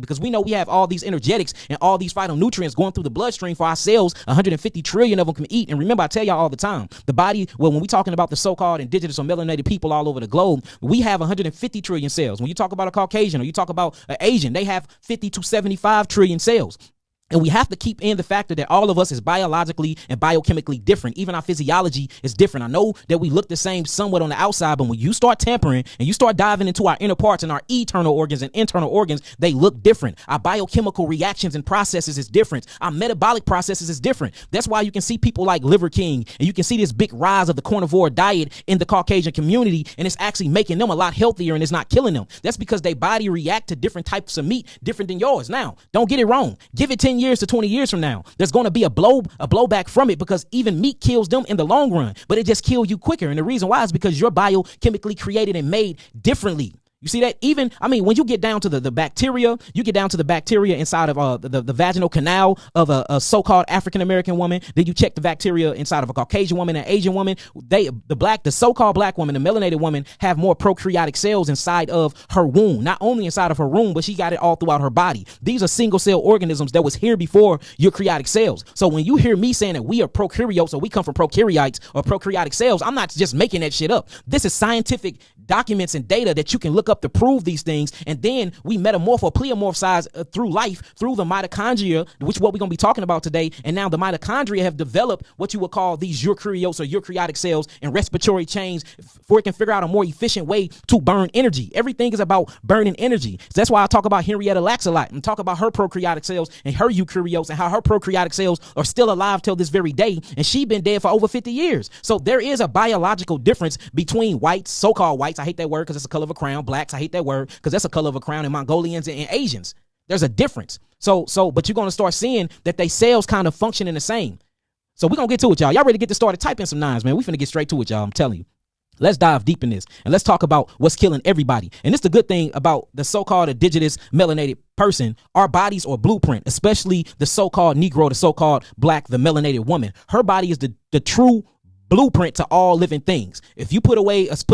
because we know we have all these energetics and all these phytonutrients going through the bloodstream for our cells. 150 trillion of them can eat. And remember, I tell y'all all the time, the body, well, when we're talking about the so-called indigenous or melanated people all over the globe, we have 150 trillion cells. When you talk about a Caucasian or you talk about an Asian, they have 50 to 75 trillion cells. And we have to keep in the factor that all of us is biologically and biochemically different. Even our physiology is different. I know that we look the same somewhat on the outside, but when you start tampering and you start diving into our inner parts and our eternal organs and internal organs, they look different. Our biochemical reactions and processes is different. Our metabolic processes is different. That's why you can see people like Liver King, and you can see this big rise of the carnivore diet in the Caucasian community, and it's actually making them a lot healthier and it's not killing them. That's because their body react to different types of meat, different than yours. Now, don't get it wrong. Give it 10 years to 20 years from now, there's going to be a blowback from it, because even meat kills them in the long run, but it just kills you quicker. And the reason why is because you're biochemically created and made differently. You see that? Even, I mean, when you get down to the bacteria, you get down to the bacteria inside of the vaginal canal of a so-called African-American woman. Then you check the bacteria inside of a Caucasian woman and Asian woman. The so-called black woman, the melanated woman, have more prokaryotic cells inside of her womb. Not only inside of her womb, but she got it all throughout her body. These are single-cell organisms that was here before eukaryotic cells. So when you hear me saying that we are prokaryotes, or we come from prokaryotes or prokaryotic cells, I'm not just making that shit up. This is scientific documents and data that you can look up to prove these things. And then we metamorph or pleomorphize through life, through the mitochondria, which is what we're going to be talking about today. And now the mitochondria have developed what you would call these eukaryotes or eukaryotic cells and respiratory chains, for it can figure out a more efficient way to burn energy. Everything is about burning energy. So that's why I talk about Henrietta Lacks a lot and talk about her prokaryotic cells and her eukaryotes and how her prokaryotic cells are still alive till this very day. And she been dead for over 50 years. So there is a biological difference between whites, so-called whites. I hate that word because it's the color of a crown. Blacks, I hate that word because that's the color of a crown. And Mongolians and Asians, there's a difference. But you're going to start seeing that they cells kind of functioning the same. So we're going to get to it, y'all. Y'all ready to get this started? Type in some nines, man. We finna get straight to it, y'all. I'm telling you. Let's dive deep in this and let's talk about what's killing everybody. And it's the good thing about the so-called indigenous melanated person. Our bodies are blueprint, especially the so-called Negro, the so-called black, the melanated woman. Her body is the true blueprint to all living things. If you put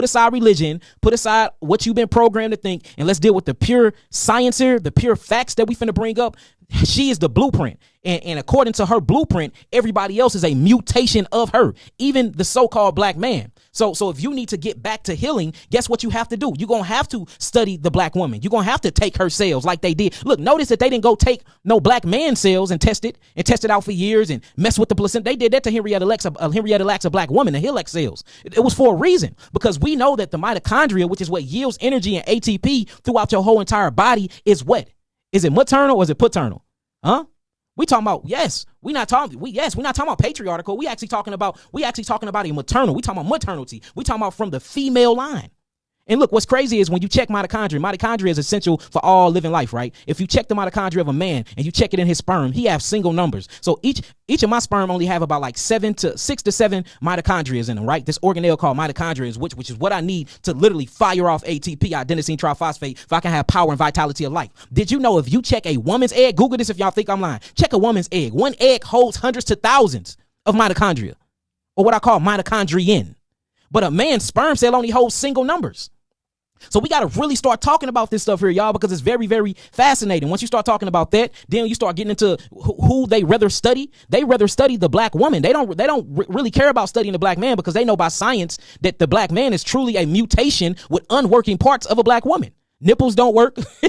aside religion, put aside what you've been programmed to think, and let's deal with the pure science here, the pure facts that we finna bring up. She is the blueprint. And according to her blueprint, everybody else is a mutation of her, even the so-called black man. So if you need to get back to healing, guess what you have to do? You're going to have to study the black woman. You're going to have to take her cells like they did. Look, notice that they didn't go take no black man cells and test it out for years and mess with the placenta. They did that to Henrietta Lacks, a black woman, the Hillax cells. It was for a reason, because we know that the mitochondria, which is what yields energy and ATP throughout your whole entire body, is what? Is it maternal or is it paternal? Huh? We talking about, we're not talking about patriarchal. We actually talking about a maternal. We talking about maternity. We talking about from the female line. And look, what's crazy is when you check mitochondria is essential for all living life, right? If you check the mitochondria of a man and you check it in his sperm, he has single numbers. So each of my sperm only have about like 6 to 7 mitochondria in them, right? This organelle called mitochondria, which is what I need to literally fire off ATP, adenosine triphosphate, if I can have power and vitality of life. Did you know if you check a woman's egg, Google this if y'all think I'm lying, check a woman's egg. One egg holds hundreds to thousands of mitochondria, or what I call mitochondrion. But a man's sperm cell only holds single numbers. So we got to really start talking about this stuff here, y'all, because it's very, very fascinating. Once you start talking about that, then you start getting into who they rather study. They rather study the black woman. They don't really care about studying the black man, because they know by science that the black man is truly a mutation with unworking parts of a black woman. Nipples don't work.